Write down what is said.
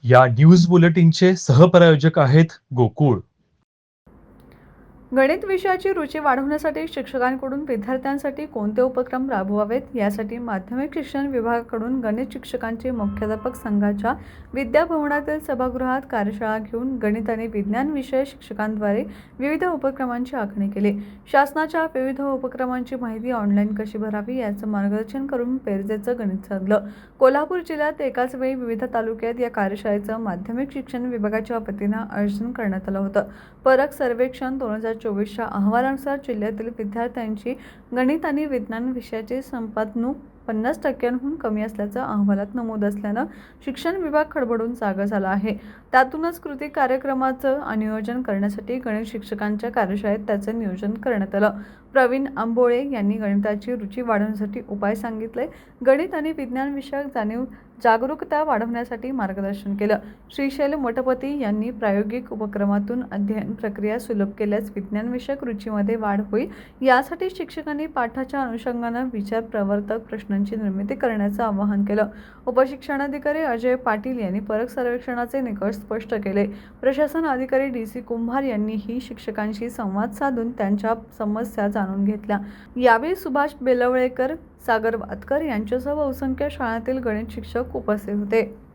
या न्यूज बुलेटिनचे सहप्रायोजक आहेत गोकुळ. गणित विषयाची रुची वाढवण्यासाठी शिक्षकांकडून विद्यार्थ्यांसाठी कोणते उपक्रम राबवावेत यासाठी माध्यमिक शिक्षण विभागाकडून गणित शिक्षकांची मुख्याध्यापक संघाच्या विद्याभवनातील सभागृहात कार्यशाळा घेऊन गणित आणि विज्ञान विषय शिक्षकांद्वारे विविध उपक्रमांची आखणी केली. शासनाच्या विविध उपक्रमांची माहिती ऑनलाईन कशी भरावी याचं मार्गदर्शन करून पेरजेचं गणित साधलं. कोल्हापूर जिल्ह्यात एकाच वेळी विविध तालुक्यात या कार्यशाळेचं माध्यमिक शिक्षण विभागाच्या वतीनं आयोजन करण्यात आलं होतं. फरक सर्वेक्षण 2024च्या अहवालानुसार जिल्ह्यातील विद्यार्थ्यांची गणित आणि विज्ञान विषयाची संपादनूक 50% कमी असल्याचं अहवालात नमूद असल्यानं शिक्षण विभाग खडबडून जागा झाला आहे. त्यातूनच कृती कार्यक्रमाचं नियोजन करण्यासाठी गणित शिक्षकांच्या कार्यशाळेत त्याचं नियोजन करण्यात आलं. प्रवीण आंबोळे यांनी गणिताची रुची वाढवण्यासाठी उपाय सांगितले. गणित आणि विज्ञान विषयक जागरूकता वाढवण्यासाठी मार्गदर्शन केलं. श्रीशैल मठपती यांनी प्रायोगिक उपक्रमातून अध्ययन प्रक्रिया सुलभ केल्यास विज्ञान विषयक रुचीमध्ये वाढ होईल. यासाठी शिक्षकांनी पाठाच्या अनुषंगानं विचार प्रवर्तक प्रश्नांची निर्मिती करण्याचं आवाहन केलं. उपशिक्षणाधिकारी अजय पाटील यांनी फरक सर्वेक्षणाचे निकष स्पष्ट केले. प्रशासन अधिकारी DC कुंभार यांनीही शिक्षकांशी संवाद साधून त्यांच्या समस्या जाणून घेतल्या. यावेळी सुभाष बेलवळेकर, सागर वातकर यांच्यासह बहुसंख्य शाळांतील गणित शिक्षक उपस्थित होते.